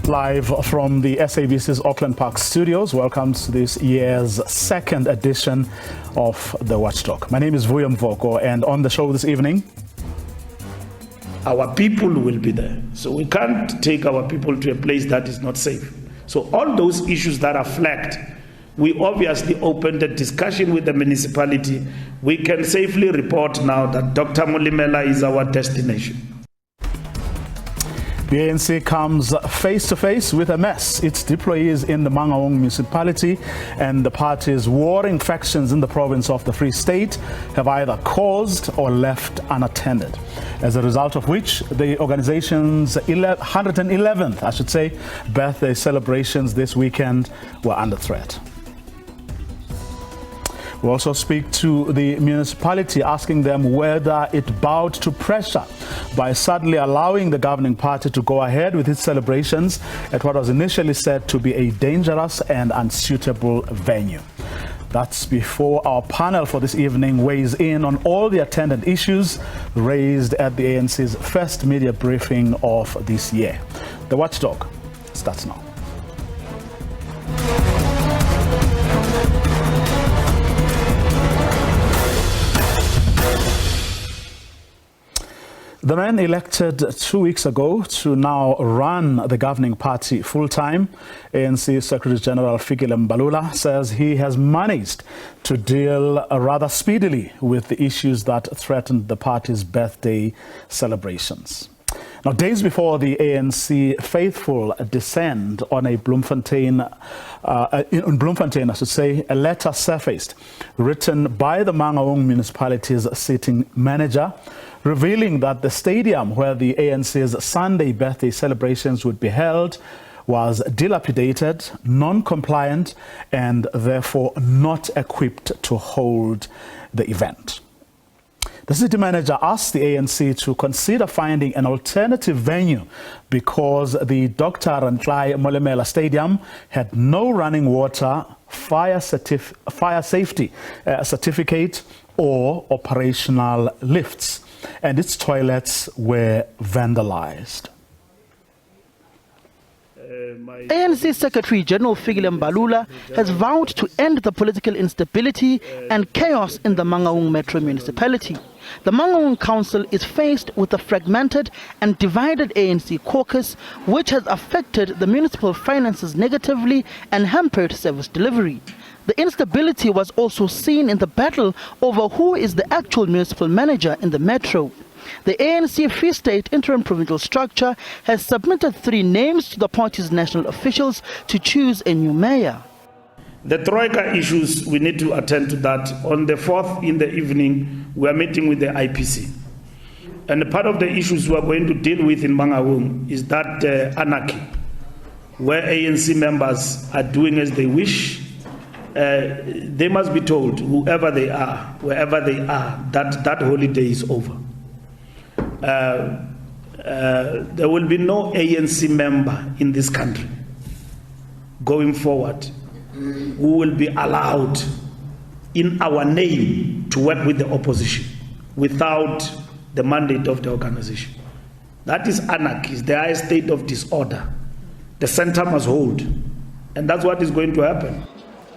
Live from the SABC's Auckland Park studios, welcome to this year's second edition of the Watchdog. My name is Vuyo Mvoko, and on the show this evening, our people will be there. So we can't take our people to a place that is not safe. So all those issues that are flagged, we obviously opened a discussion with the municipality. We can safely report now that Dr. Molimela is our destination. the ANC comes face to face with a mess. Its deployees in the Mangaung municipality and the party's warring factions in the province of the Free State have either caused or left unattended. As a result of which, the organization's 111th, birthday celebrations this weekend were under threat. We'll also speak to the municipality, asking them whether it bowed to pressure by suddenly allowing the governing party to go ahead with its celebrations at what was initially said to be a dangerous and unsuitable venue. That's before our panel for this evening weighs in on all the attendant issues raised at the ANC's first media briefing of this year. The Watchdog starts now. The man elected 2 weeks ago to now run the governing party full-time, ANC Secretary General Fikile Mbalula, says he has managed to deal rather speedily with the issues that threatened the party's birthday celebrations. Now, days before the ANC faithful descend on a Bloemfontein, a letter surfaced written by the Mangaung municipality's sitting manager, revealing that the stadium where the ANC's Sunday birthday celebrations would be held was dilapidated, non-compliant, and therefore not equipped to hold the event. The city manager asked the ANC to consider finding an alternative venue because the Dr. Molimela Stadium had no running water, fire safety certificate, or operational lifts, and its toilets were vandalized. ANC Secretary General Fikile Mbalula has vowed to end the political instability and chaos in the Mangaung Metro municipality. The Mangaung Council is faced with a fragmented and divided ANC caucus, which has affected the municipal finances negatively and hampered service delivery. The instability was also seen in the battle over who is the actual municipal manager in the metro. The ANC Free State interim provincial structure has submitted 3 names to the party's national officials to choose a new mayor. The Troika issues, we need to attend to that. On the 4th in the evening, we are meeting with the IPC. And part of the issues we are going to deal with in Mangaung is that anarchy, where ANC members are doing as they wish. They must be told, whoever they are, wherever they are, that that holiday is over. There will be no ANC member in this country going forward who will be allowed in our name to work with the opposition without the mandate of the organization. That is anarchy, the highest state of disorder. The center must hold, and that's what is going to happen.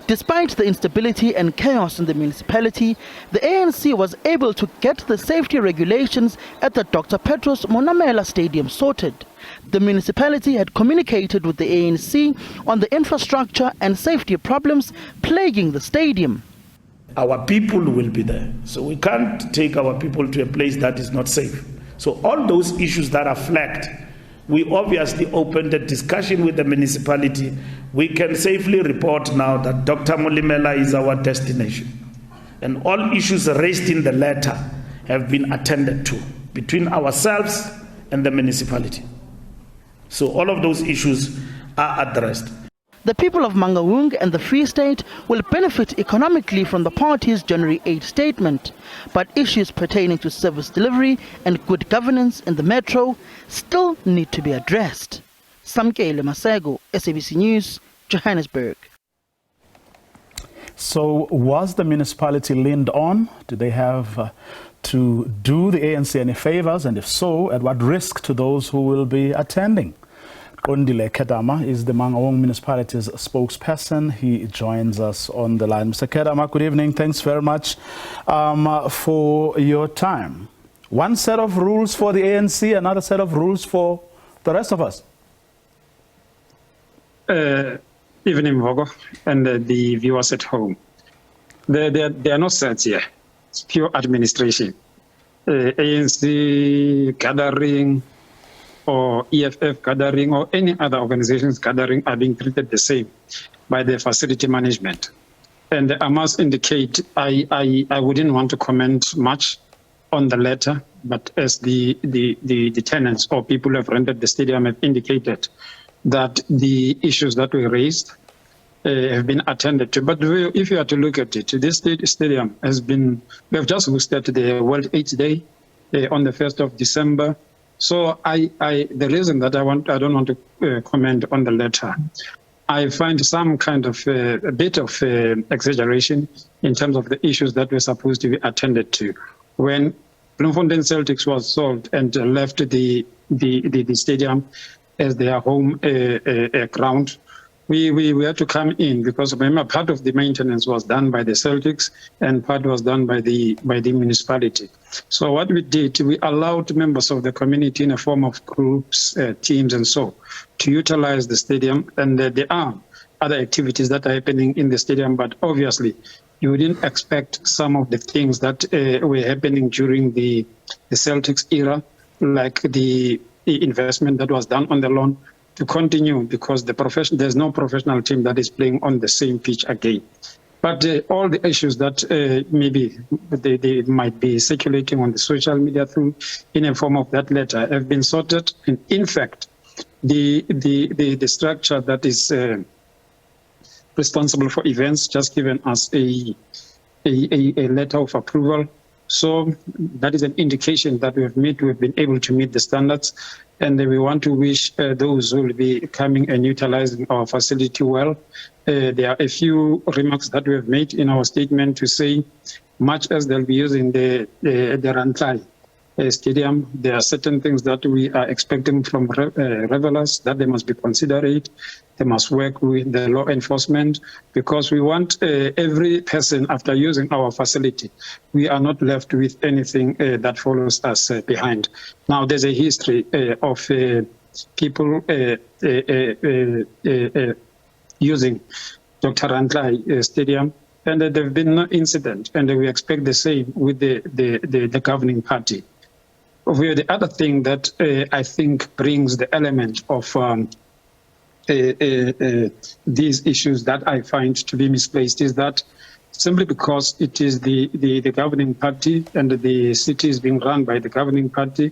Despite the instability and chaos in the municipality, the ANC was able to get the safety regulations at the Dr. Petros Molimela Stadium sorted. The municipality had communicated with the ANC on the infrastructure and safety problems plaguing the stadium. Our people will be there, so we can't take our people to a place that is not safe. So all those issues that are flagged, we obviously opened a discussion with the municipality. We can safely report now that Dr. Molimela is our destination. And all issues raised in the letter have been attended to between ourselves and the municipality. So all of those issues are addressed. The people of Mangaung and the Free State will benefit economically from the party's January 8 statement, but issues pertaining to service delivery and good governance in the metro still need to be addressed. Samkele Masego, SABC News, Johannesburg. So was the municipality leaned on? Did they have to do the ANC any favors? And if so, at what risk to those who will be attending? Ondile Kedama is the Mangaung municipality's spokesperson. He joins us on the line. Mr. Kedama, good evening. Thanks very much for your time. One set of rules for the ANC, another set of rules for the rest of us. Evening, Mvoko, and the viewers at home. There are no sets here. It's pure administration. ANC gathering or EFF gathering or any other organizations gathering are being treated the same by the facility management. And I must indicate, I wouldn't want to comment much on the letter, but as the tenants or people who have rented the stadium have indicated, that the issues that were raised have been attended to. But if you are to look at it, this stadium has been, we have just hosted the World AIDS Day on the 1st of December. So the reason that I don't want to comment on the letter, I find some kind of a bit of exaggeration in terms of the issues that were supposed to be attended to. When Bloemfontein Celtics was sold and left the stadium as their home ground, we had to come in because remember part of the maintenance was done by the Celtics and part was done by the municipality. So what we did, we allowed members of the community in a form of groups, teams and so to utilize the stadium, and there are other activities that are happening in the stadium, but obviously you wouldn't expect some of the things that were happening during the Celtics era, like the investment that was done on the lawn, to continue because there's no professional team that is playing on the same pitch again. But all the issues that maybe they might be circulating on the social media through in a form of that letter have been sorted. And in fact, the structure that is responsible for events just given us a letter of approval. So that is an indication that we've been able to meet the standards, and we want to wish those who will be coming and utilizing our facility well. There are a few remarks that we have made in our statement to say, much as they'll be using the Rantlai stadium, there are certain things that we are expecting from revelers that they must be considerate. They must work with the law enforcement because we want every person after using our facility, we are not left with anything that follows us behind. Now, there's a history of people using Dr. Rantlai Stadium, and there have been no incident, and we expect the same with the governing party. The other thing that I think brings the element of these issues that I find to be misplaced is that simply because it is the governing party and the city is being run by the governing party,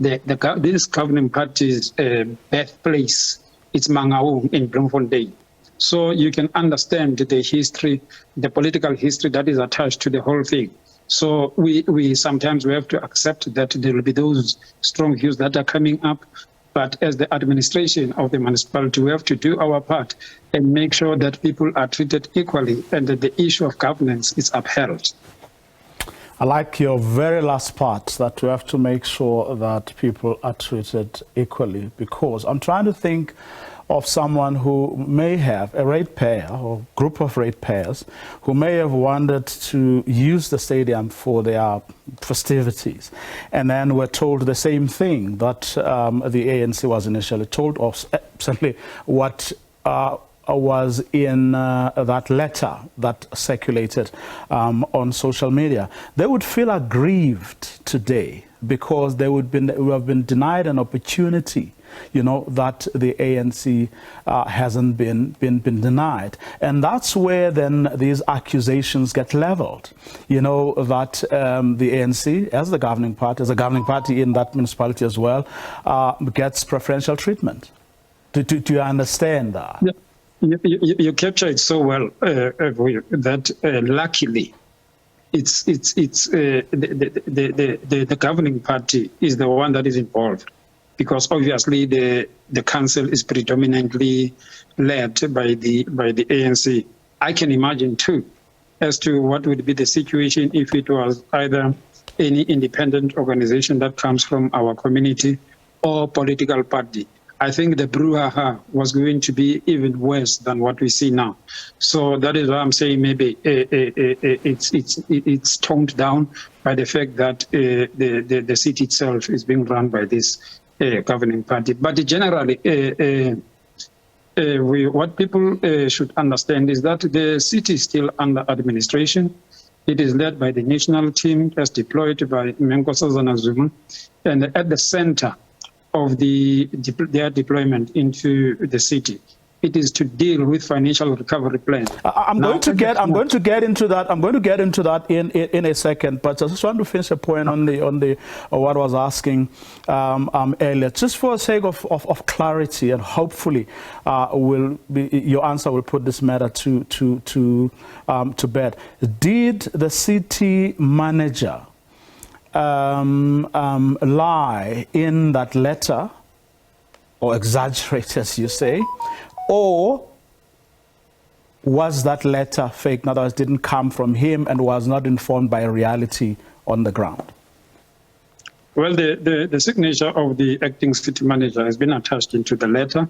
this governing party's birthplace, it's Mangaung in Bloemfontein. So you can understand the history, the political history that is attached to the whole thing. So we sometimes have to accept that there will be those strong views that are coming up. But as the administration of the municipality, we have to do our part and make sure that people are treated equally and that the issue of governance is upheld. I like your very last part, that we have to make sure that people are treated equally, because I'm trying to think of someone who may have a ratepayer or group of ratepayers who may have wanted to use the stadium for their festivities, and then were told the same thing that the ANC was initially told, or certainly what was in that letter that circulated on social media. They would feel aggrieved today because they would have been denied an opportunity, you know, that the ANC hasn't been denied. And that's where then these accusations get leveled, you know, that the ANC, as a governing party in that municipality as well, gets preferential treatment. Do you understand that? Yeah. You capture it so well, that luckily, the governing party is the one that is involved, because obviously the council is predominantly led by the ANC. I can imagine too, as to what would be the situation if it was either any independent organization that comes from our community or political party. I think the brouhaha was going to be even worse than what we see now. So that is why I'm saying maybe it's toned down by the fact that the city itself is being run by this governing party. But generally, what people should understand is that the city is still under administration. It is led by the national team as deployed by Mangaung Zuma, and at the center of their deployment into the city, it is to deal with financial recovery plan. I'm going to get into that. I'm going to get into that in a second. But I just want to finish a point on what I was asking earlier, just for the sake of clarity, and hopefully your answer will put this matter to bed. Did the city manager lie in that letter, or exaggerate, as you say, or was that letter fake? In other words, didn't come from him and was not informed by reality on the ground? Well, the signature of the acting city manager has been attached into the letter.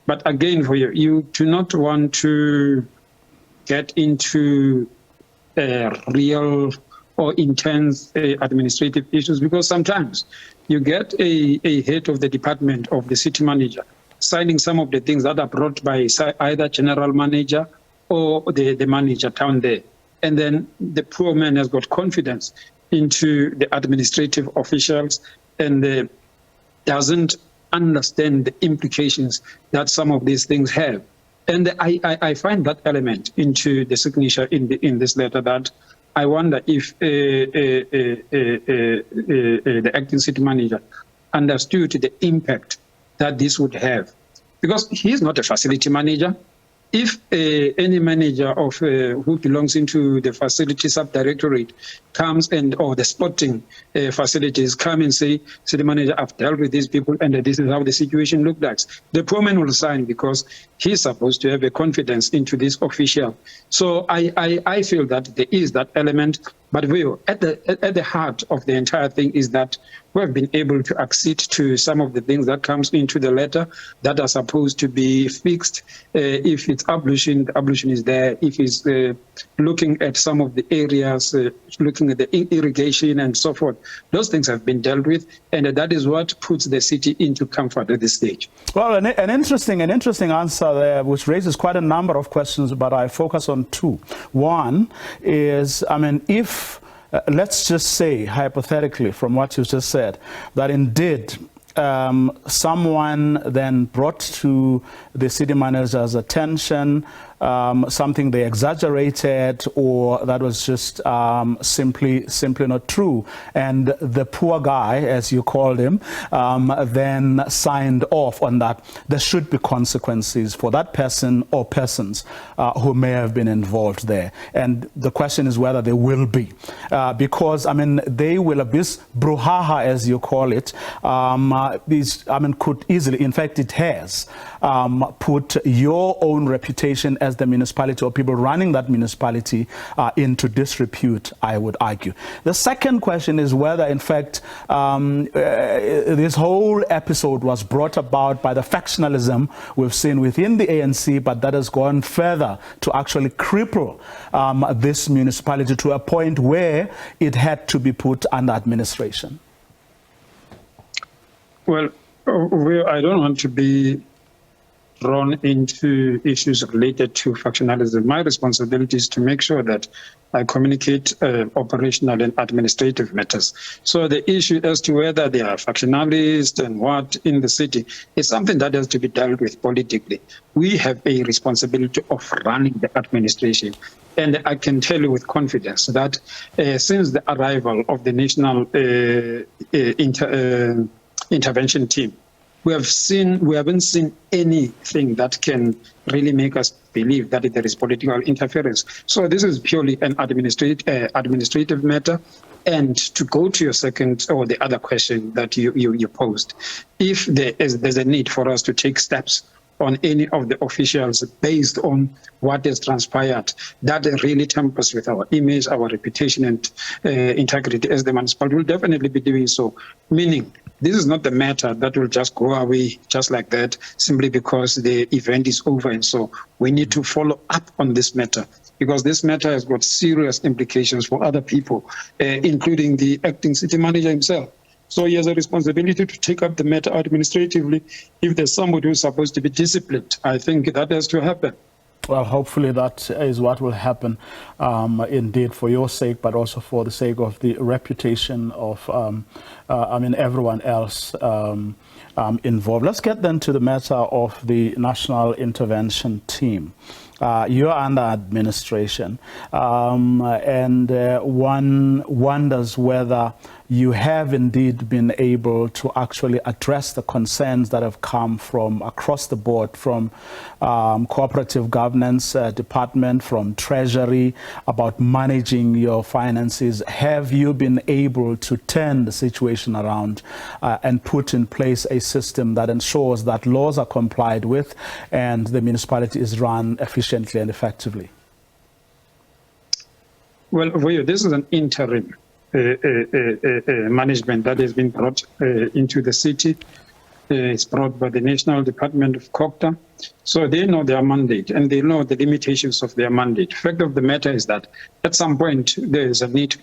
But again, for you do not want to get into real or intense administrative issues, because sometimes you get a head of the department of the city manager signing some of the things that are brought by either general manager or the manager down there. And then the poor man has got confidence into the administrative officials and doesn't understand the implications that some of these things have. And I find that element into the signature in this letter, that I wonder if the acting city manager understood the impact that this would have, because he is not a facility manager. If any manager of who belongs into the facility subdirectorate comes or the sporting facilities come and say, city manager, I've dealt with these people and this is how the situation looks like, the poor man will sign, because he's supposed to have a confidence into this official. So I feel that there is that element. But at the heart of the entire thing is that we have been able to accede to some of the things that comes into the letter that are supposed to be fixed. If it's ablution, the ablution is there. If it's looking at some of the areas, looking at the irrigation and so forth, those things have been dealt with, and that is what puts the city into comfort at this stage. Well, an interesting answer there, which raises quite a number of questions, but I focus on two. One is, I mean, if let's just say, hypothetically, from what you just said, that indeed someone then brought to the city manager's attention something they exaggerated, or that was just simply not true, and the poor guy, as you called him, then signed off on that. There should be consequences for that person or persons who may have been involved there, and the question is whether there will be, because I mean they will have this brouhaha, as you call it, could easily, in fact it has, put your own reputation as the municipality or people running that municipality into disrepute, I would argue. The second question is whether, in fact, this whole episode was brought about by the factionalism we've seen within the ANC, but that has gone further to actually cripple this municipality to a point where it had to be put under administration. Well, I don't want to be drawn into issues related to factionalism. My responsibility is to make sure that I communicate operational and administrative matters. So the issue as to whether they are factionalists and what in the city is something that has to be dealt with politically. We have a responsibility of running the administration. And I can tell you with confidence that since the arrival of the National Intervention Team, we haven't seen anything that can really make us believe that there is political interference. So this is purely an administrative matter. And to go to your second or the other question that you posed, if there's a need for us to take steps on any of the officials based on what has transpired, that really tampers with our image, our reputation and integrity as the municipality, will definitely be doing so. Meaning, this is not the matter that will just go away just like that, simply because the event is over. And so we need to follow up on this matter, because this matter has got serious implications for other people, including the acting city manager himself. So he has a responsibility to take up the matter administratively. If there's somebody who's supposed to be disciplined, I think that has to happen. Well, hopefully that is what will happen, indeed, for your sake, but also for the sake of the reputation of, everyone else involved. Let's get then to the matter of the National Intervention Team. You're under administration, and one wonders whether you have indeed been able to actually address the concerns that have come from across the board, from cooperative governance department, from Treasury, about managing your finances. Have you been able to turn the situation around and put in place a system that ensures that laws are complied with and the municipality is run efficiently and effectively? Well, Vuyo, this is an interim management that has been brought into the city. It's brought by the National Department of COGTA. So they know their mandate and they know the limitations of their mandate. The fact of the matter is that at some point there is a need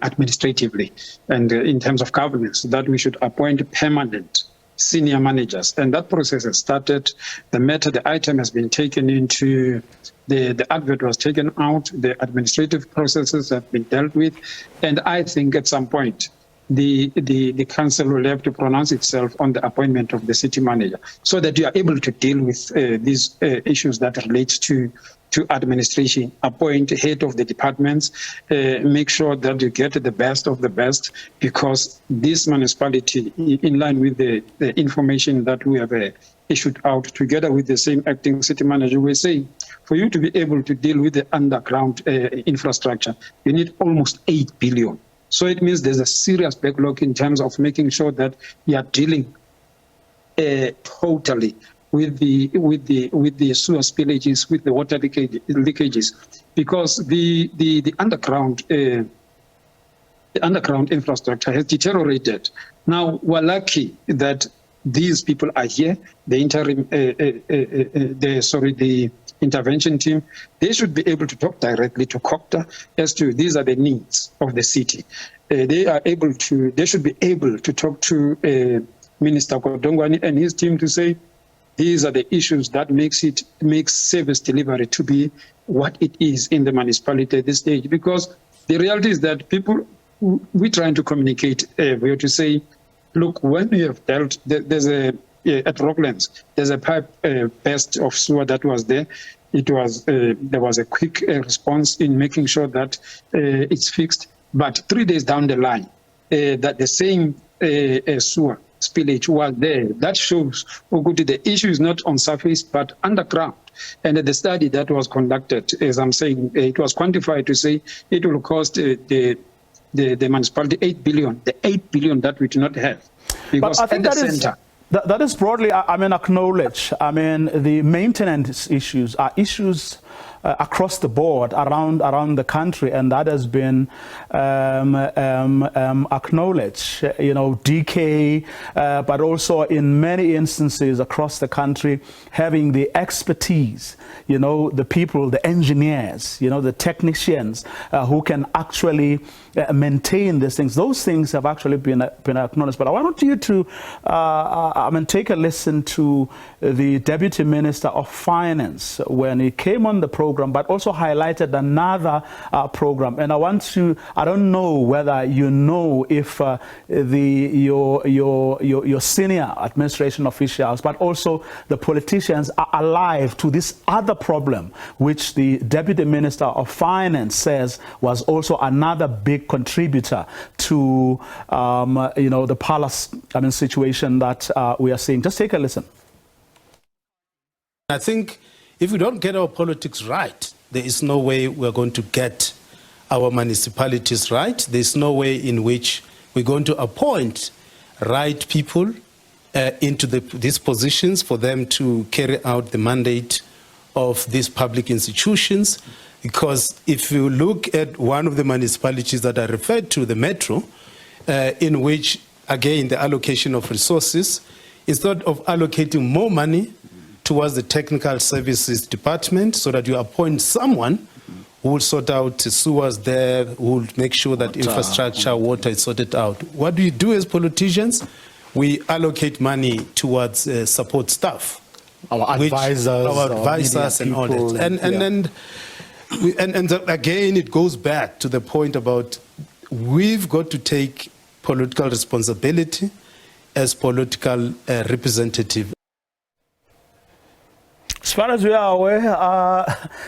administratively and in terms of governance that we should appoint permanent senior managers. And that process has started. The item has been taken into the advert was taken out, the administrative processes have been dealt with, and I think at some point the council will have to pronounce itself on the appointment of the city manager, so that you are able to deal with these issues that relate to administration, appoint head of the departments, make sure that you get the best of the best, because this municipality, in line with the information that we have issued out together with the same acting city manager, we're saying for you to be able to deal with the underground infrastructure, you need almost 8 billion. So it means there's a serious backlog in terms of making sure that you are dealing totally with the sewer spillages, with the water leakages, because the underground infrastructure has deteriorated. Now we're lucky that these people are here. The intervention team, they should be able to talk directly to COGTA as to these are the needs of the city. They should be able to talk to Minister Kodongwani and his team to say, these are the issues that makes service delivery to be what it is in the municipality at this stage. Because the reality is that we're trying to communicate, we have to say, look, when we have dealt, there's at Rocklands, there's a pipe burst of sewer that was there. There was a quick response in making sure that it's fixed. But 3 days down the line, that the same sewer spillage was there. That shows the issue is not on surface but underground. And the study that was conducted, as I'm saying, it was quantified to say it will cost the municipality 8 billion, the 8 billion that we do not have. Because but I think that is broadly, acknowledged. The maintenance issues are issues across the board around the country, and that has been acknowledged. DK, but also in many instances across the country, having the expertise, the people, the engineers, the technicians who can actually maintain these things. Those things have actually been acknowledged. But I want you to take a listen to the Deputy Minister of Finance when he came on the program program, but also highlighted another program. And I don't know whether you know if your senior administration officials, but also the politicians are alive to this other problem, which the Deputy Minister of Finance says was also another big contributor to, the palace situation that we are seeing. Just take a listen. I think if we don't get our politics right, there is no way we're going to get our municipalities right. There's no way in which we're going to appoint right people into these positions for them to carry out the mandate of these public institutions. Because if you look at one of the municipalities that I referred to, the Metro, in which, again, the allocation of resources, instead of allocating more money towards the technical services department so that you appoint someone who will sort out sewers there, who will make sure that infrastructure, water is sorted out. What do you do as politicians? We allocate money towards support staff. Our advisors and all that. And again, it goes back to the point about we've got to take political responsibility as political representative. As far as we are aware,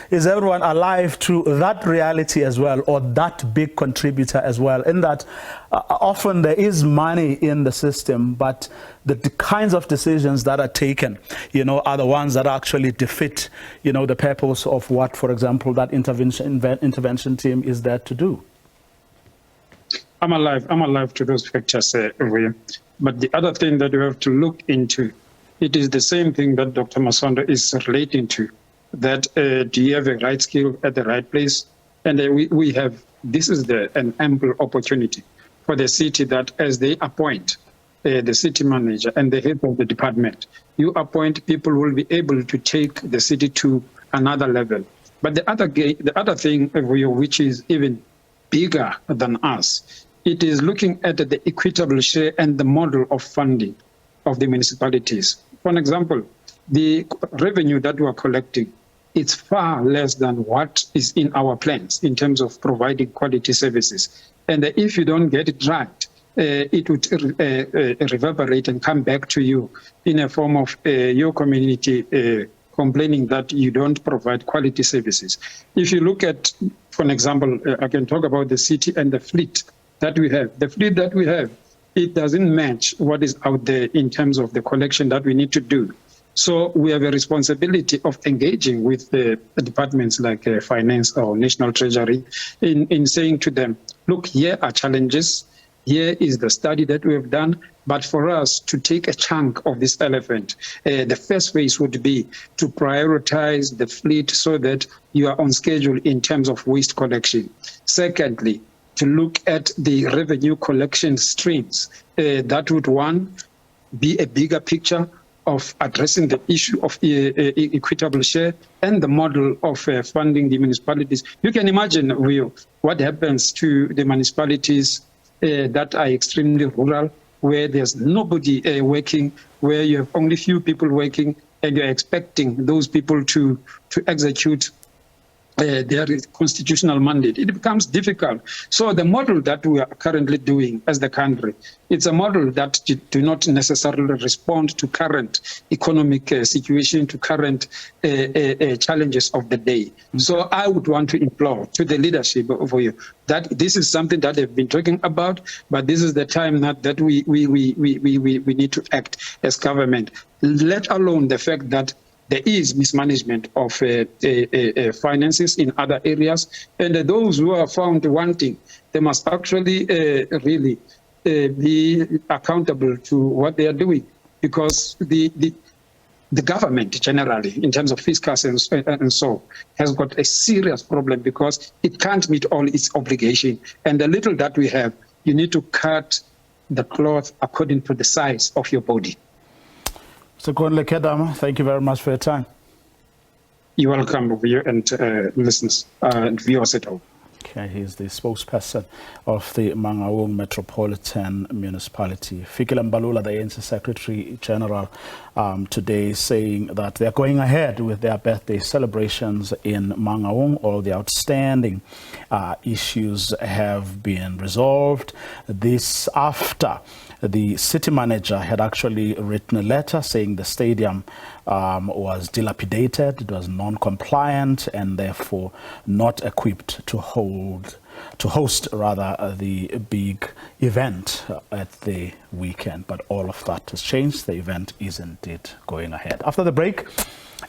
is everyone alive to that reality as well, or that big contributor as well, in that often there is money in the system, but the kinds of decisions that are taken, are the ones that actually defeat, the purpose of what, for example, that intervention team is there to do? I'm alive to those factors, but the other thing that you have to look into, it is the same thing that Dr. Masondo is relating to, that do you have a right skill at the right place? And we have, this is an ample opportunity for the city that as they appoint the city manager and the head of the department, you appoint people who will be able to take the city to another level. But the other thing, which is even bigger than us, it is looking at the equitable share and the model of funding of the municipalities. For example, the revenue that we are collecting, it's far less than what is in our plans in terms of providing quality services. And if you don't get it right, it would reverberate and come back to you in a form of your community complaining that you don't provide quality services. If you look at, for example, I can talk about the city and the fleet that we have. The fleet that we have, it doesn't match what is out there in terms of the collection that we need to do. So we have a responsibility of engaging with the departments like finance or national treasury in saying to them, look, here are challenges. Here is the study that we have done. But for us to take a chunk of this elephant, the first phase would be to prioritize the fleet so that you are on schedule in terms of waste collection. Secondly, to look at the revenue collection streams. That would, one, be a bigger picture of addressing the issue of equitable share and the model of funding the municipalities. You can imagine, Vuyo, what happens to the municipalities that are extremely rural, where there's nobody working, where you have only few people working, and you're expecting those people to execute their constitutional mandate. It becomes difficult. So the model that we are currently doing as the country, it's a model that do not necessarily respond to current economic situation, to current challenges of the day. Mm-hmm. So I would want to implore to the leadership of you that this is something that they've been talking about, but this is the time that we need to act as government, let alone the fact that there is mismanagement of finances in other areas, and those who are found wanting, they must actually really be accountable to what they are doing, because the government generally, in terms of fiscal and so, has got a serious problem because it can't meet all its obligation, and the little that we have, you need to cut the cloth according to the size of your body. Mr. Konle Kedama, thank you very much for your time. You're welcome, Vuyo, and listeners, viewers at home. Okay, he's the spokesperson of the Mangaung Metropolitan Municipality. Fikile Mbalula, the ANC Secretary General, today saying that they're going ahead with their birthday celebrations in Mangaung. All the outstanding issues have been resolved. This after the city manager had actually written a letter saying the stadium was dilapidated, it was non-compliant, and therefore not equipped to host the big event at the weekend. But all of that has changed. The event is indeed going ahead. After the break,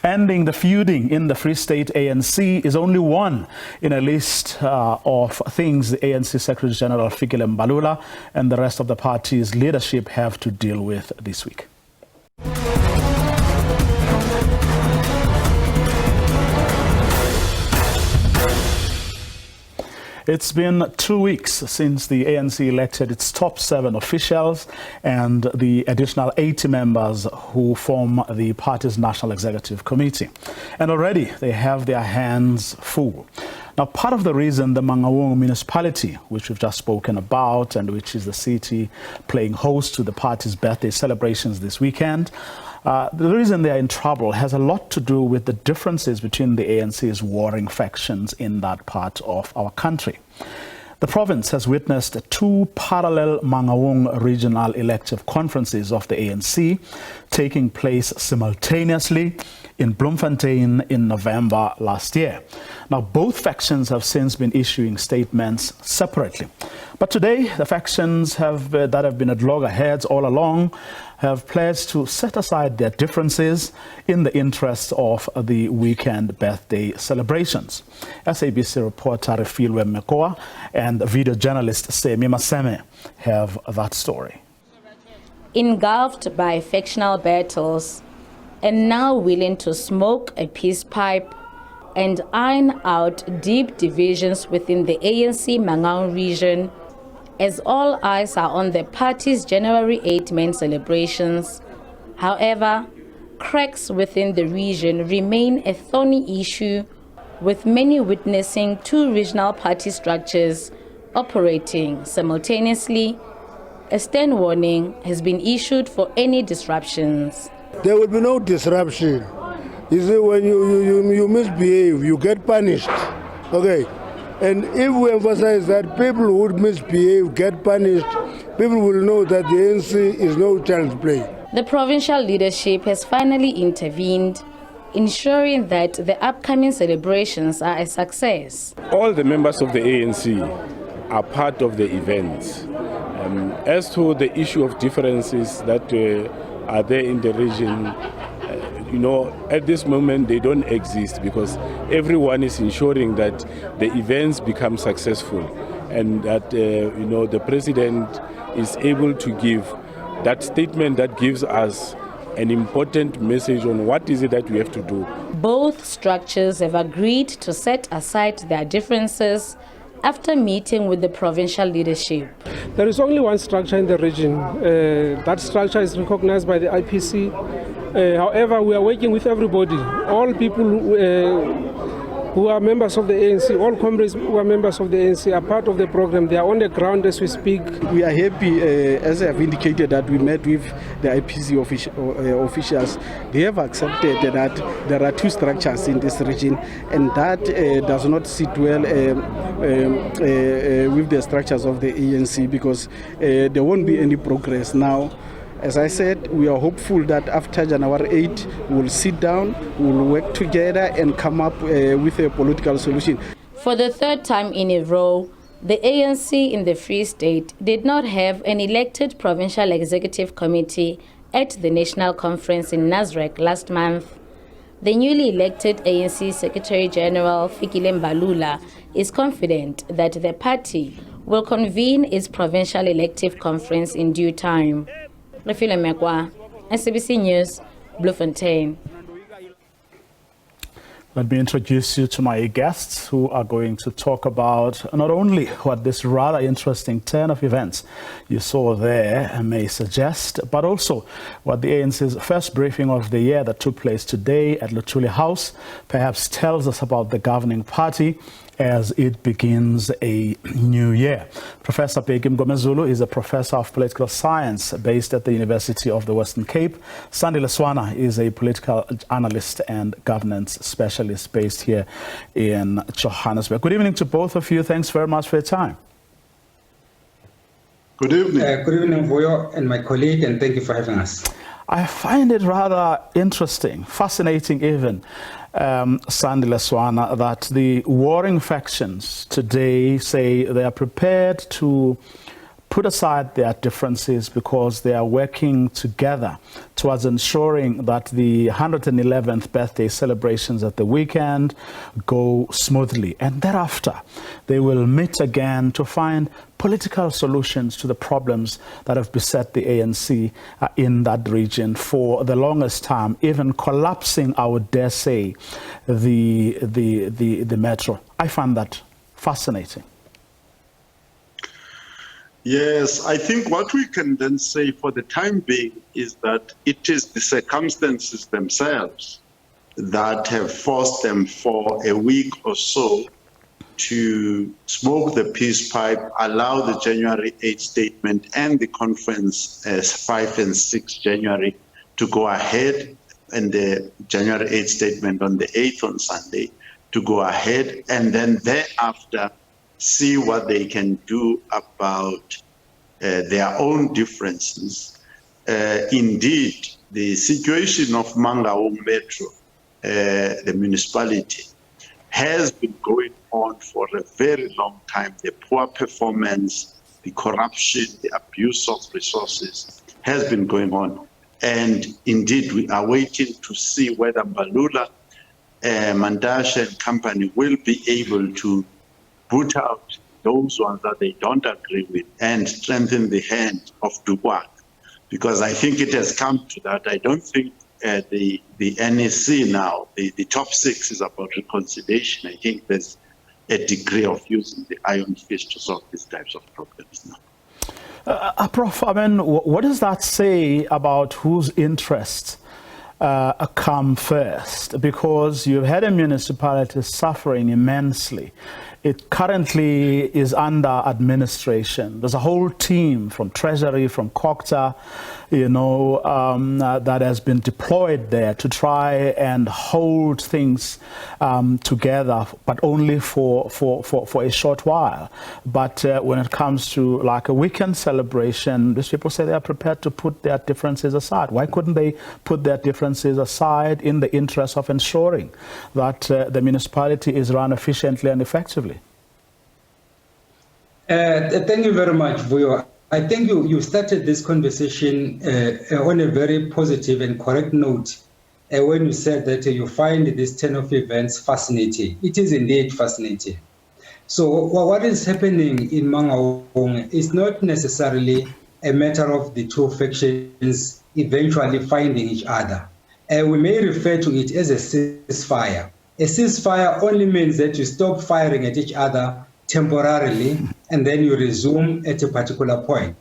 ending the feuding in the Free State ANC is only one in a list of things the ANC Secretary General Fikile Mbalula and the rest of the party's leadership have to deal with this week. It's been 2 weeks since the ANC elected its top 7 officials and the additional 80 members who form the party's National Executive Committee. And already they have their hands full. Now, part of the reason the Mangaung municipality, which we've just spoken about and which is the city playing host to the party's birthday celebrations this weekend, the reason they are in trouble has a lot to do with the differences between the ANC's warring factions in that part of our country. The province has witnessed 2 parallel Mangaung regional elective conferences of the ANC taking place simultaneously in Bloemfontein in November last year. Now, both factions have since been issuing statements separately. But today, the factions that have been at loggerheads all along have pledged to set aside their differences in the interest of the weekend birthday celebrations. SABC reporter Vuyo Mvoko and video journalist Semi Maseme have that story. Engulfed by factional battles and now willing to smoke a peace pipe and iron out deep divisions within the ANC Mangaung region, as all eyes are on the party's January 8 main celebrations. However, cracks within the region remain a thorny issue, with many witnessing 2 regional party structures operating simultaneously. A stern warning has been issued for any disruptions. There will be no disruption. You see, when you misbehave, you get punished. Okay? And if we emphasize that people who would misbehave get punished, people will know that the ANC is no child's play. The provincial leadership has finally intervened, ensuring that the upcoming celebrations are a success. All the members of the ANC are part of the events. As to the issue of differences that are there in the region, at this moment they don't exist because everyone is ensuring that the events become successful and that the president is able to give that statement that gives us an important message on what is it that we have to do. Both structures have agreed to set aside their differences after meeting with the provincial leadership. There is only one structure in the region. That structure is recognized by the IPC. However, we are working with everybody. All people who are members of the ANC, all comrades who are members of the ANC are part of the program. They are on the ground as we speak. We are happy, as I have indicated, that we met with the IPC officials. They have accepted that there are 2 structures in this region, and that does not sit well with the structures of the ANC because there won't be any progress now. As I said, we are hopeful that after January 8, we'll sit down, we'll work together and come up with a political solution. For the 3rd time in a row, the ANC in the Free State did not have an elected provincial executive committee at the National Conference in Nasrec last month. The newly elected ANC Secretary General Fikile Mbalula is confident that the party will convene its provincial elective conference in due time. Vuyo Mvoko, SABC News, Bloemfontein. Let me introduce you to my guests who are going to talk about not only what this rather interesting turn of events you saw there may suggest, but also what the ANC's first briefing of the year that took place today at Luthuli House perhaps tells us about the governing party as it begins a new year. Professor Bheki Mngomezulu is a professor of political science based at the University of the Western Cape. Sandile Swana is a political analyst and governance specialist based here in Johannesburg. Good evening to both of you. Thanks very much for your time. Good evening. Good evening, Vuyo and my colleague, and thank you for having us. I find it rather interesting, fascinating even, Sandile Swana, that the warring factions today say they are prepared to put aside their differences because they are working together towards ensuring that the 111th birthday celebrations at the weekend go smoothly. And thereafter, they will meet again to find political solutions to the problems that have beset the ANC in that region for the longest time, even collapsing, I would dare say, the metro. I find that fascinating. Yes, I think what we can then say for the time being is that it is the circumstances themselves that have forced them for a week or so to smoke the peace pipe, allow the January 8 statement and the conference 5 and 6 January to go ahead, and the January 8 statement on the 8th on Sunday to go ahead, and then thereafter see what they can do about their own differences. Indeed, the situation of Mangaung Metro, the municipality, has been going on for a very long time. The poor performance, the corruption, the abuse of resources has been going on. And indeed, we are waiting to see whether Mbalula, Mandasha and company will be able to put out those ones that they don't agree with and strengthen the hand of Dubois. Because I think it has come to that. I don't think the NEC now, the top 6 is about reconciliation. I think there's a degree of using the iron fist to solve these types of problems now. Prof, I mean, what does that say about whose interests come first? Because you've had a municipality suffering immensely. It currently is under administration. There's a whole team from Treasury, from COCTA, that has been deployed there to try and hold things together, but only for a short while. But when it comes to like a weekend celebration, these people say they are prepared to put their differences aside. Why couldn't they put their differences aside in the interest of ensuring that the municipality is run efficiently and effectively? Thank you very much, Vuyo. I think you started this conversation on a very positive and correct note when you said that you find this turn of events fascinating. It is indeed fascinating. So what is happening in Mangaung is not necessarily a matter of the two factions eventually finding each other. We may refer to it as a ceasefire. A ceasefire only means that you stop firing at each other temporarily, and then you resume at a particular point.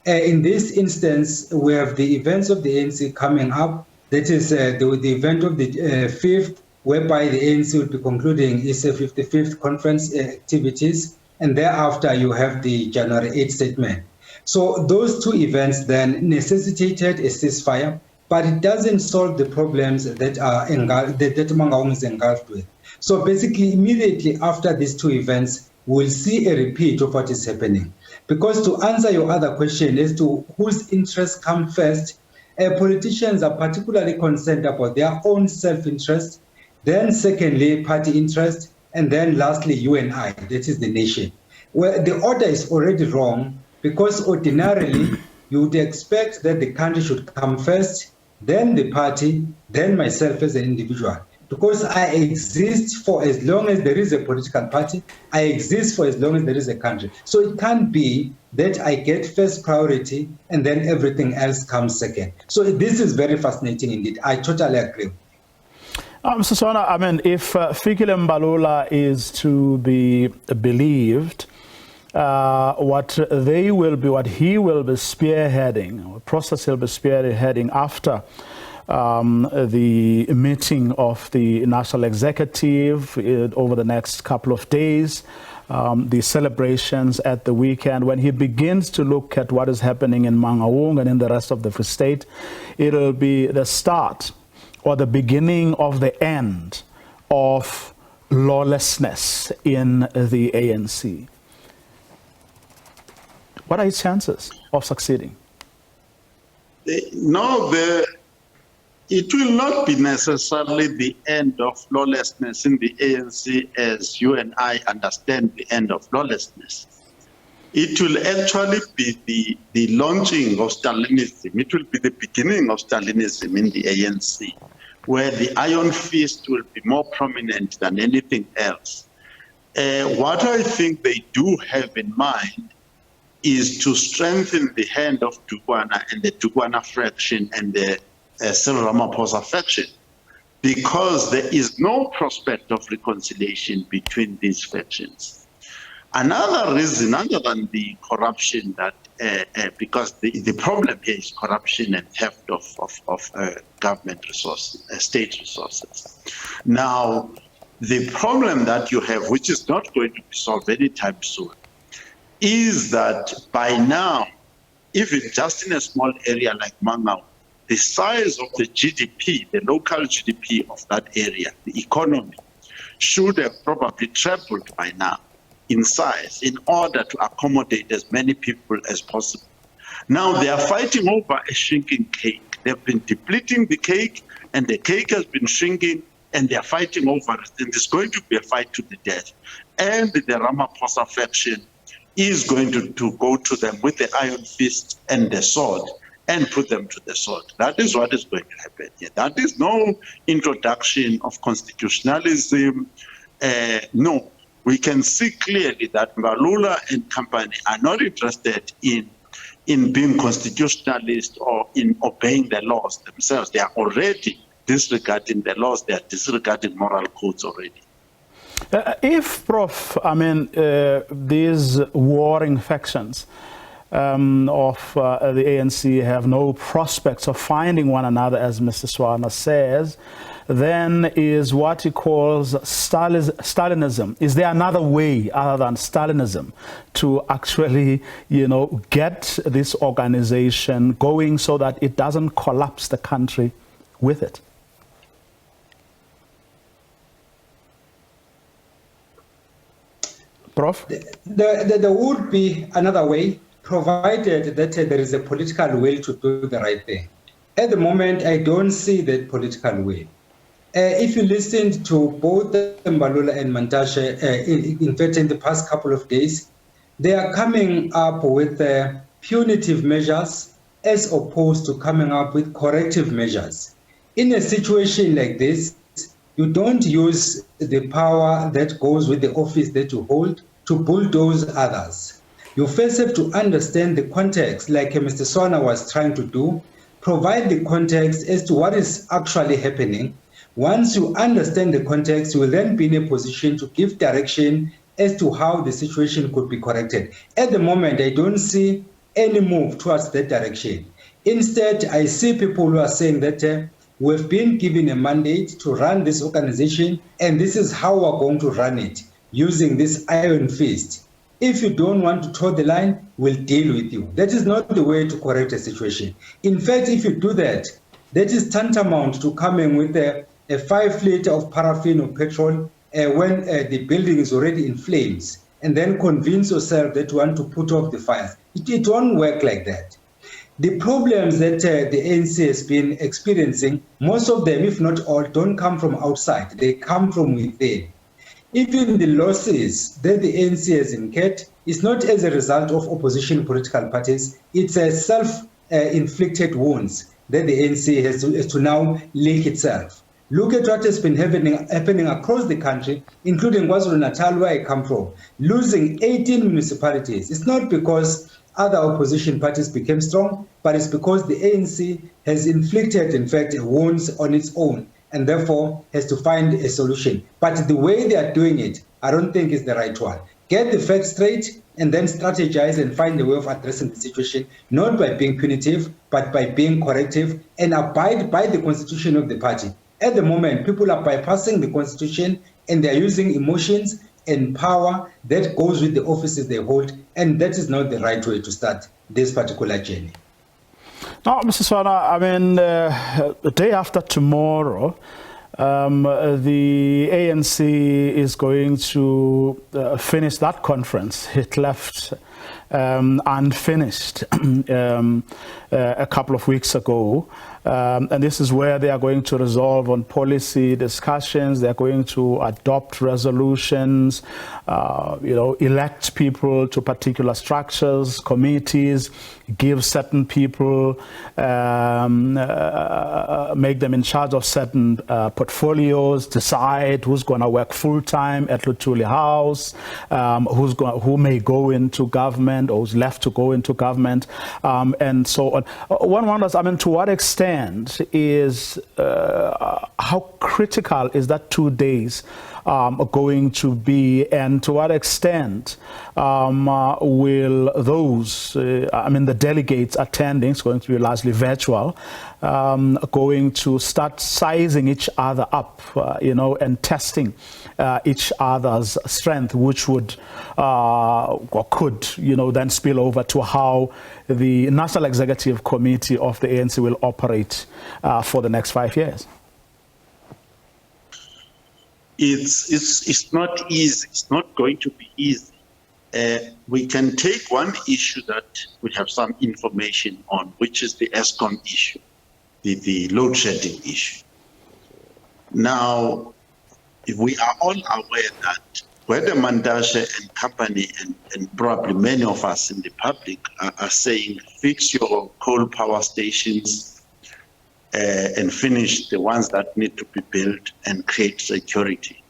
In this instance, we have the events of the ANC coming up. That is the event of the 5th, whereby the ANC will be concluding its 55th conference activities, and thereafter you have the January 8 statement. So those two events then necessitated a ceasefire, but it doesn't solve the problems that that Mangaung is engulfed with. So basically, immediately after these two events, we'll see a repeat of what is happening. Because to answer your other question as to whose interests come first, politicians are particularly concerned about their own self-interest, then secondly, party interest, and then lastly, you and I, that is the nation. Well, the order is already wrong because ordinarily, you would expect that the country should come first, then the party, then myself as an individual. Because I exist for as long as there is a political party, I exist for as long as there is a country. So it can't be that I get first priority and then everything else comes second. So this is very fascinating indeed. I totally agree. Mr. Swana, I mean, if Fikile Mbalula is to be believed, what he will be spearheading, a process he'll be spearheading after the meeting of the National Executive over the next couple of days, the celebrations at the weekend. When he begins to look at what is happening in Mangaung and in the rest of the Free State, it will be the start or the beginning of the end of lawlessness in the ANC. What are his chances of succeeding? No, it will not be necessarily the end of lawlessness in the ANC as you and I understand the end of lawlessness. It will actually be the launching of Stalinism. It will be the beginning of Stalinism in the ANC, where the iron fist will be more prominent than anything else. What I think they do have in mind is to strengthen the hand of Dukwana and the Dukwana fraction and the Cyril Ramaphosa faction, because there is no prospect of reconciliation between these factions. Another reason, other than the corruption, that because the problem here is corruption and theft of government resources, state resources. Now, the problem that you have, which is not going to be solved anytime soon, is that by now, even just in a small area like Mangaung, the size of the GDP, the local GDP of that area, the economy, should have probably tripled by now in size in order to accommodate as many people as possible. Now they are fighting over a shrinking cake. They've been depleting the cake, and the cake has been shrinking, and they are fighting over it. And it's going to be a fight to the death. And the Ramaphosa faction is going to go to them with the iron fist and the sword and put them to the sword. That is what is going to happen here. That is no introduction of constitutionalism. No, we can see clearly that Mbalula and company are not interested in being constitutionalist or in obeying the laws themselves. They are already disregarding the laws. They are disregarding moral codes already. If, Prof, I mean, these warring factions of the ANC have no prospects of finding one another, as Mr. Swana says, then is what he calls Stalinism. Is there another way other than Stalinism to actually, get this organization going so that it doesn't collapse the country with it? Prof? There would be another way, provided that there is a political will to do the right thing. At the moment, I don't see that political will. If you listened to both Mbalula and Mantashe, in fact, in the past couple of days, they are coming up with punitive measures as opposed to coming up with corrective measures. In a situation like this, you don't use the power that goes with the office that you hold to bulldoze others. You first have to understand the context, like Mr. Swana was trying to do, provide the context as to what is actually happening. Once you understand the context, you will then be in a position to give direction as to how the situation could be corrected. At the moment, I don't see any move towards that direction. Instead, I see people who are saying that we've been given a mandate to run this organization, and this is how we're going to run it, using this iron fist. If you don't want to toe the line, we'll deal with you. That is not the way to correct a situation. In fact, if you do that, that is tantamount to coming with a 5 liter of paraffin or petrol when the building is already in flames, and then convince yourself that you want to put off the fires. It won't work like that. The problems that the ANC has been experiencing, most of them, if not all, don't come from outside. They come from within. Even the losses that the ANC has incurred is not as a result of opposition political parties. It's a self-inflicted wounds that the ANC has to now lick itself. Look at what has been happening across the country, including KwaZulu-Natal, where I come from, losing 18 municipalities. It's not because other opposition parties became strong, but it's because the ANC has inflicted, in fact, wounds on its own, and therefore has to find a solution. But the way they are doing it, I don't think is the right one. get the facts straight, and then strategize and find a way of addressing the situation, not by being punitive, but by being corrective and abide by the constitution of the party. At the moment, people are bypassing the constitution and they're using emotions and power that goes with the offices they hold, and that is not the right way to start this particular journey. Now, Mr. Swana, I mean, the day after tomorrow, the ANC is going to finish that conference. It left unfinished a couple of weeks ago. And this is where they are going to resolve on policy discussions. They're going to adopt resolutions, elect people to particular structures, committees, give certain people, make them in charge of certain portfolios, decide who's going to work full-time at Luthuli House, who may go into government or who's left to go into government, and so on. One wonders, I mean, to what extent is how critical is that 2 days going to be, and to what extent will those, the delegates attending, it's going to be largely virtual, going to start sizing each other up, and testing each other's strength, which would or could, then spill over to how the National Executive Committee of the ANC will operate for the next 5 years? It's not easy. It's not going to be easy. We can take one issue that we have some information on, which is the ESCOM issue, the load shedding issue. Now, we are all aware that whether Mandashe and company and probably many of us in the public are saying fix your coal power stations and finish the ones that need to be built and create security.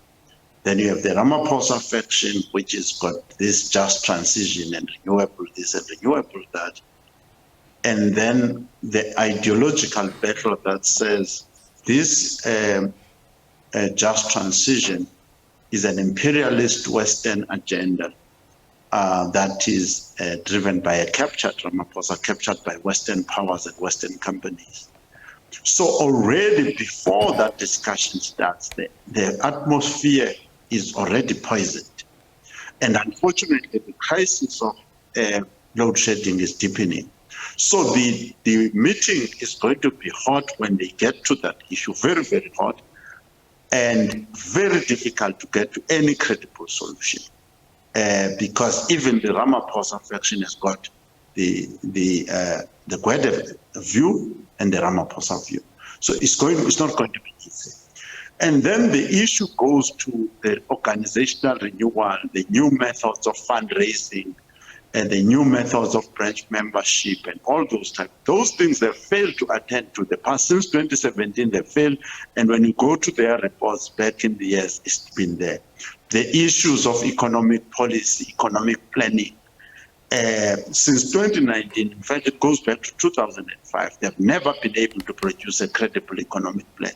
Then you have the Ramaphosa faction, which has got this just transition and renewable this and renewable that. And then the ideological battle that says this just transition is an imperialist Western agenda that is driven by a captured Ramaphosa, captured by Western powers and Western companies. So already before that discussion starts, the atmosphere is already poisoned. And unfortunately, the crisis of load shedding is deepening. So the meeting is going to be hot when they get to that issue, very, very hot, and very difficult to get to any credible solution. Because even the Ramaphosa faction has got the Gwede view and the Ramaphosa view. So it's not going to be easy. And then the issue goes to the organizational renewal, the new methods of fundraising, and the new methods of branch membership and all those types. Those things they failed to attend to. The past since 2017 they failed, and when you go to their reports back in the years, it's been there. The issues of economic policy, economic planning, since 2019, in fact it goes back to 2005, they've never been able to produce a credible economic plan.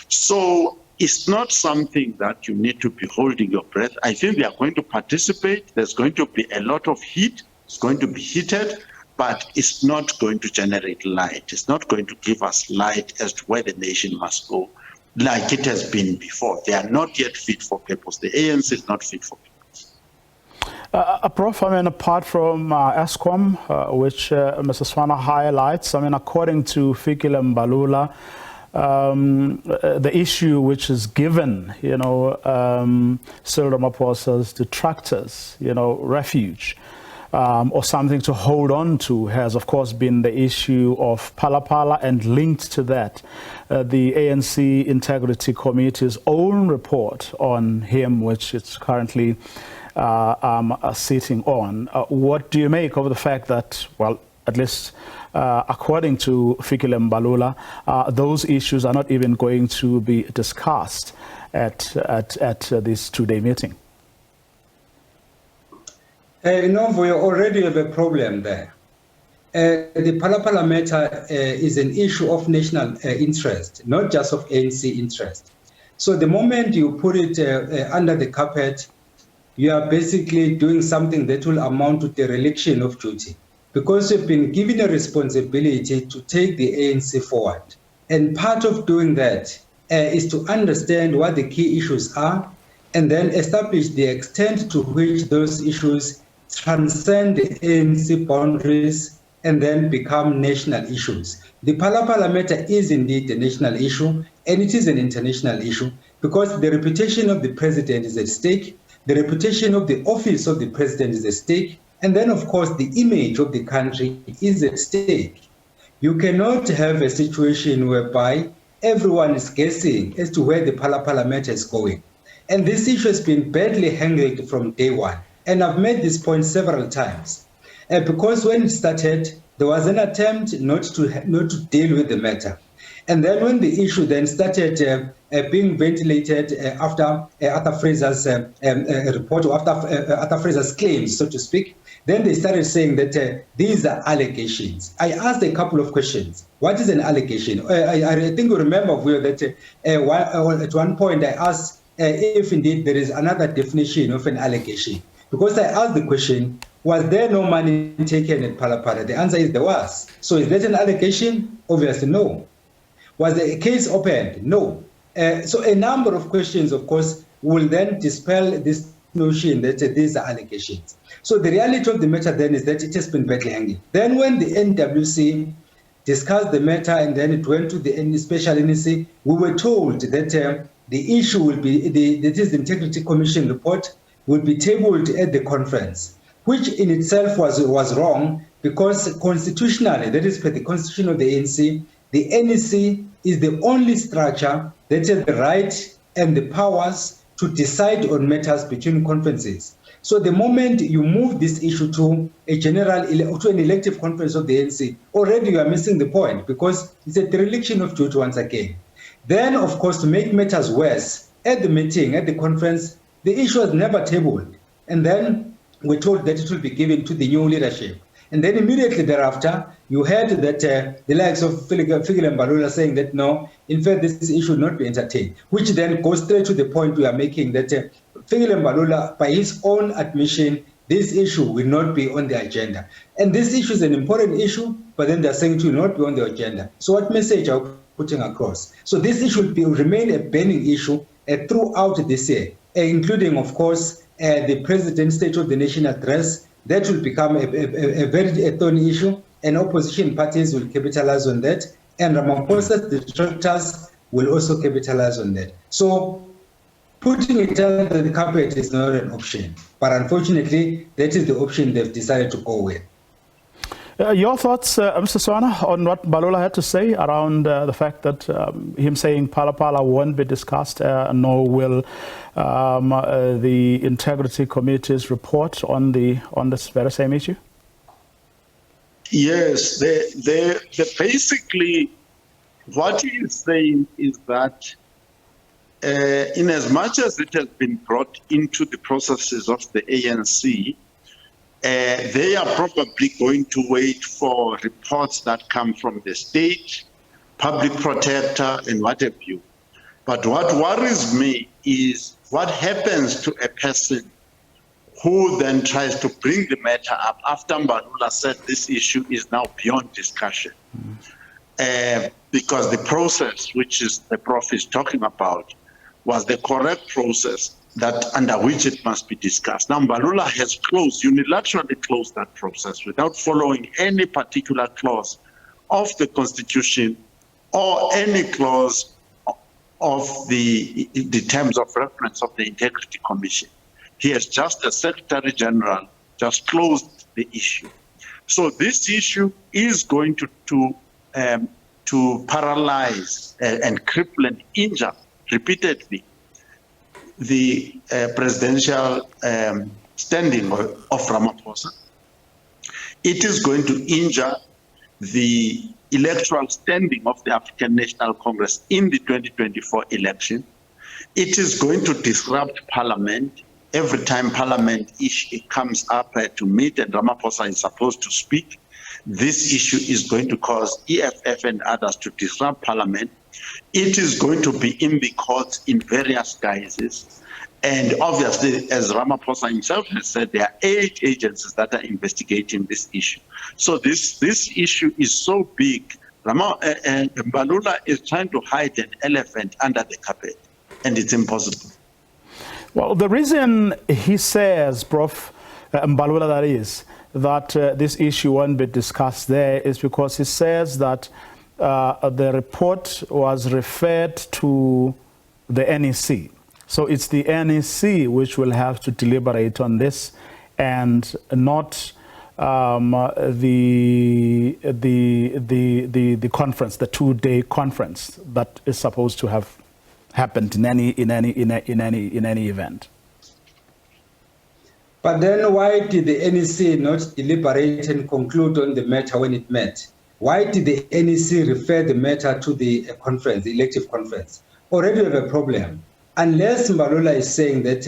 So it's not something that you need to be holding your breath. I think they are going to participate. There's going to be a lot of heat. It's going to be heated, but it's not going to generate light. It's not going to give us light as to where the nation must go, like it has been before. They are not yet fit for purpose. The ANC is not fit for purpose. Prof, apart from ESCOM, which Mr. Swana highlights, according to Fikile Mbalula, the issue which is given, Cyril Ramaphosa's detractors, refuge or something to hold on to has, of course, been the issue of Phala, and linked to that, the ANC Integrity Committee's own report on him, which it's currently sitting on. What do you make of the fact that, well, at least according to Fikile Mbalula, those issues are not even going to be discussed at this two-day meeting? We already have a problem there. The Phala matter is an issue of national interest, not just of ANC interest. So the moment you put it under the carpet, you are basically doing something that will amount to dereliction of duty, because you've been given a responsibility to take the ANC forward. And part of doing that is to understand what the key issues are, and then establish the extent to which those issues transcend the ANC boundaries and then become national issues. The Phala matter is indeed a national issue, and it is an international issue, because the reputation of the president is at stake, the reputation of the office of the president is at stake, and then, of course, the image of the country is at stake. You cannot have a situation whereby everyone is guessing as to where the Phala matter is going. And this issue has been badly handled from day one. And I've made this point several times. Because when it started, there was an attempt not to deal with the matter. And then when the issue then started being ventilated after Arthur Fraser's report, or after Arthur Fraser's claims, so to speak, then they started saying that these are allegations. I asked a couple of questions. What is an allegation? I think you remember, Vuyo, that at one point I asked if indeed there is another definition of an allegation. Because I asked the question, was there no money taken at Phala? The answer is there was. So is that an allegation? Obviously no. Was the case opened? No. So a number of questions, of course, will then dispel this notion that these are allegations. So the reality of the matter then is that it has been badly hanging. Then when the NWC discussed the matter and then it went to the special NEC, we were told that the issue will be, the Integrity Commission report will be tabled at the conference, which in itself was wrong, because constitutionally, that is per the constitution of the ANC, the NEC is the only structure that has the right and the powers to decide on matters between conferences. So the moment you move this issue to an elective conference of the ANC, already you are missing the point, because it's a dereliction of duty once again. Then, of course, to make matters worse, at the meeting, at the conference, the issue was never tabled. And then we're told that it will be given to the new leadership. And then immediately thereafter, you heard that the likes of Fikile Mbalula saying that no, in fact, this issue should not be entertained, which then goes straight to the point we are making, that Fikile Mbalula, by his own admission, this issue will not be on the agenda. And this issue is an important issue, but then they're saying it will not be on the agenda. So what message are we putting across? So this issue will remain a burning issue throughout this year, including, of course, the President's State of the Nation address. That will become a very thorny issue, and opposition parties will capitalize on that, and Ramaphosa's detractors will also capitalize on that. So putting it under the carpet is not an option, but unfortunately, that is the option they've decided to go with. Your thoughts, Mr. Swana, on what Mbalula had to say around the fact that him saying Phala won't be discussed, nor will the Integrity Committee's report on this very same issue? Yes, basically what he is saying is that in as much as it has been brought into the processes of the ANC, they are probably going to wait for reports that come from the state, public protector, and what have you. But what worries me is what happens to a person who then tries to bring the matter up after Mbalula said this issue is now beyond discussion. Because the process, which is the Prof is talking about, was the correct process that under which it must be discussed. Now, Mbalula has unilaterally closed that process without following any particular clause of the Constitution or any clause of the terms of reference of the Integrity Commission. He has just, as Secretary General, just closed the issue. So this issue is going to paralyze and cripple and injure repeatedly the presidential standing of Ramaphosa. It is going to injure the electoral standing of the African National Congress in the 2024 election. It is going to disrupt Parliament. Every time Parliament issue comes up to meet and Ramaphosa is supposed to speak, this issue is going to cause EFF and others to disrupt Parliament. It is going to be in the courts in various guises. And obviously, as Ramaphosa himself has said, there are 8 agencies that are investigating this issue. So this issue is so big. Mbalula is trying to hide an elephant under the carpet, and it's impossible. Well, the reason he says, Prof. Mbalula, that is, that this issue won't be discussed there is because he says that the report was referred to the NEC. So it's the NEC which will have to deliberate on this, and not the conference, the 2-day conference that is supposed to have happened in any event. But then why did the NEC not deliberate and conclude on the matter when it met? Why did the NEC refer the matter to the conference, the elective conference? Already we have a problem. Unless Mbalula is saying that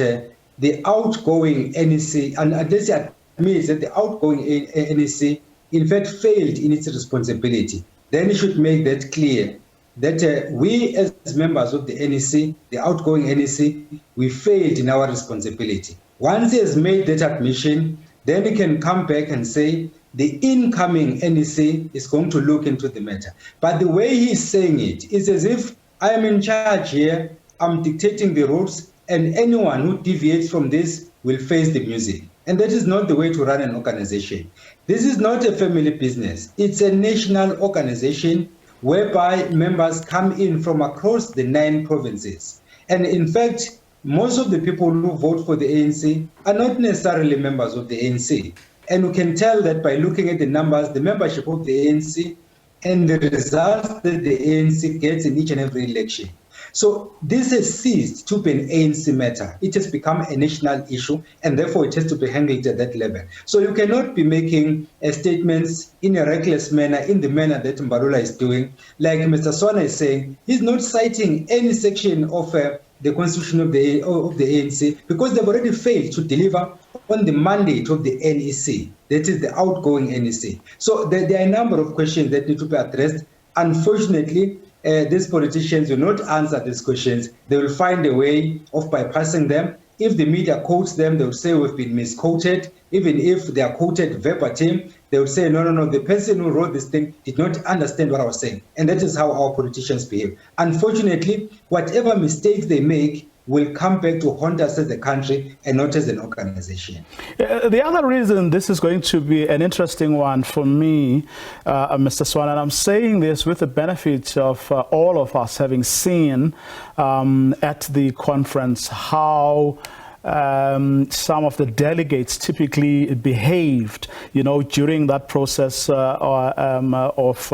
the outgoing NEC, and unless he admits that the outgoing NEC in fact failed in its responsibility, then he should make that clear that we as members of the NEC, the outgoing NEC, we failed in our responsibility. Once he has made that admission, then he can come back and say the incoming NEC is going to look into the matter. But the way he's saying it is as if I am in charge here, I'm dictating the rules, and anyone who deviates from this will face the music. And that is not the way to run an organization. This is not a family business. It's a national organization whereby members come in from across the 9 provinces. And in fact, most of the people who vote for the ANC are not necessarily members of the ANC. And you can tell that by looking at the numbers, the membership of the ANC, and the results that the ANC gets in each and every election. So this has ceased to be an ANC matter. It has become a national issue, and therefore it has to be handled at that level. So you cannot be making statements in a reckless manner, in the manner that Mbalula is doing. Like Mr. Swana is saying, he's not citing any section of the constitution of the ANC, because they've already failed to deliver on the mandate of the NEC, that is the outgoing NEC. So there are a number of questions that need to be addressed. Unfortunately, these politicians will not answer these questions. They will find a way of bypassing them. If the media quotes them, they will say we've been misquoted. Even if they are quoted verbatim, they will say, no, the person who wrote this thing did not understand what I was saying. And that is how our politicians behave. Unfortunately, whatever mistakes they make will come back to haunt us as a country and not as an organization. The other reason this is going to be an interesting one for me, Mr. Swan, and I'm saying this with the benefit of all of us having seen at the conference how some of the delegates typically behaved, during that process of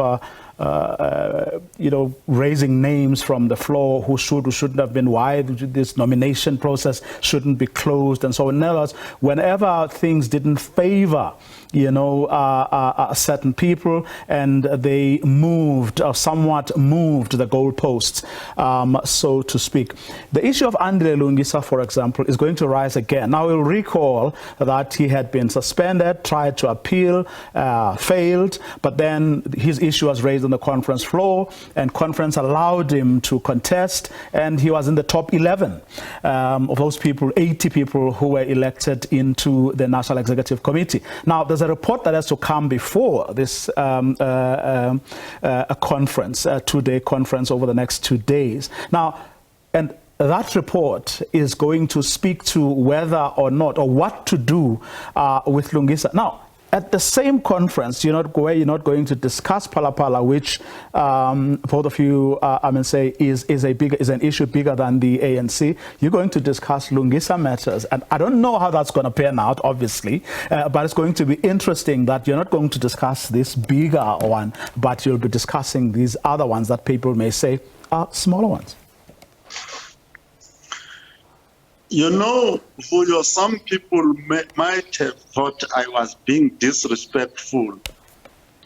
raising names from the floor who should, who shouldn't have been, why this nomination process shouldn't be closed, and so on. In other words, whenever things didn't favor, certain people, and they moved, or somewhat moved the goalposts, so to speak. The issue of Andile Lungisa, for example, is going to rise again. Now, we'll recall that he had been suspended, tried to appeal, failed, but then his issue was raised on the conference floor, and conference allowed him to contest, and he was in the top 11 of those people, 80 people who were elected into the National Executive Committee. Now, there's a report that has to come before this a conference, a 2-day conference over the next 2 days. Now, and that report is going to speak to whether or not, or what to do with Lungisa. Now, at the same conference, you're not going to discuss Phala, which both of you, say, is an issue bigger than the ANC. You're going to discuss Lungisa matters, and I don't know how that's going to pan out, obviously, but it's going to be interesting that you're not going to discuss this bigger one, but you'll be discussing these other ones that people may say are smaller ones. Vuyo, some people might have thought I was being disrespectful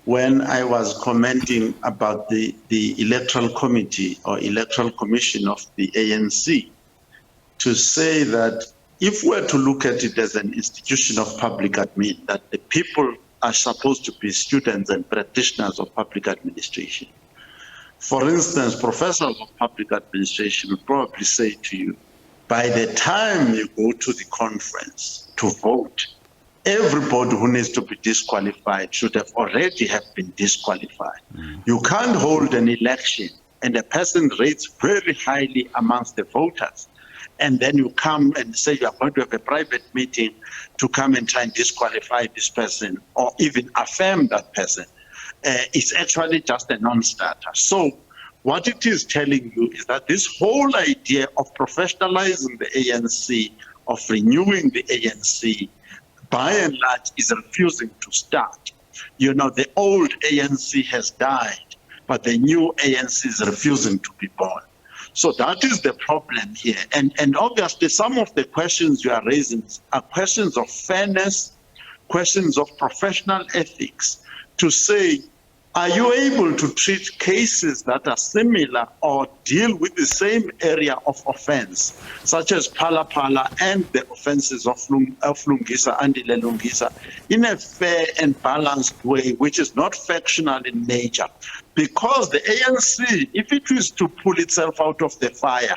when I was commenting about the electoral committee or electoral commission of the ANC, to say that if we're to look at it as an institution of public admin, that the people are supposed to be students and practitioners of public administration. For instance, professors of public administration would probably say to you by the time you go to the conference to vote, everybody who needs to be disqualified should have already been disqualified. You can't hold an election and a person rates very highly amongst the voters, and then you come and say you are going to have a private meeting to come and try and disqualify this person or even affirm that person. It's actually just a non-starter. So what it is telling you is that this whole idea of professionalizing the ANC, of renewing the ANC, by and large is refusing to start. You know, the old ANC has died, but the new ANC is refusing to be born. So that is the problem here. And obviously some of the questions you are raising are questions of fairness, questions of professional ethics, to say, are you able to treat cases that are similar or deal with the same area of offense, such as Phala Phala and the offenses of Lungisa and Lungisa, in a fair and balanced way, which is not factional in nature? Because the ANC, if it is to pull itself out of the fire,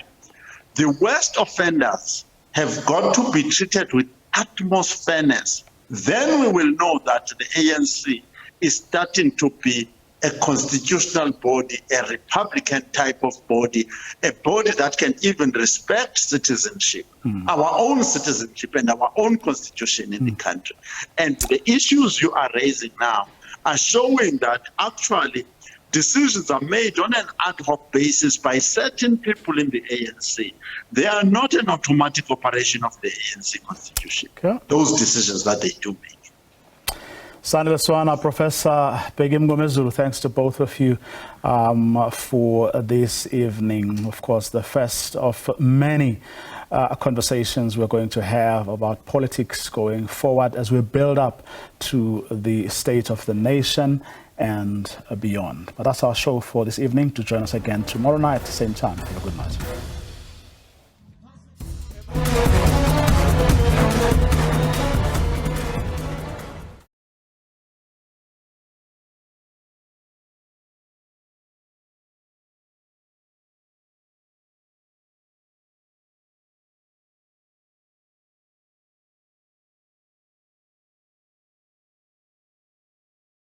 the worst offenders have got to be treated with utmost fairness. Then we will know that the ANC is starting to be a constitutional body, a Republican type of body, a body that can even respect citizenship, our own citizenship and our own constitution in the country. And the issues you are raising now are showing that actually decisions are made on an ad hoc basis by certain people in the ANC. They are not an automatic operation of the ANC constitution, those decisions that they do make. Sandile Swana, Professor Begim Gomezulu, thanks to both of you for this evening. Of course, the first of many conversations we're going to have about politics going forward as we build up to the state of the nation and beyond. But that's our show for this evening. To join us again tomorrow night, same time. Have a good night.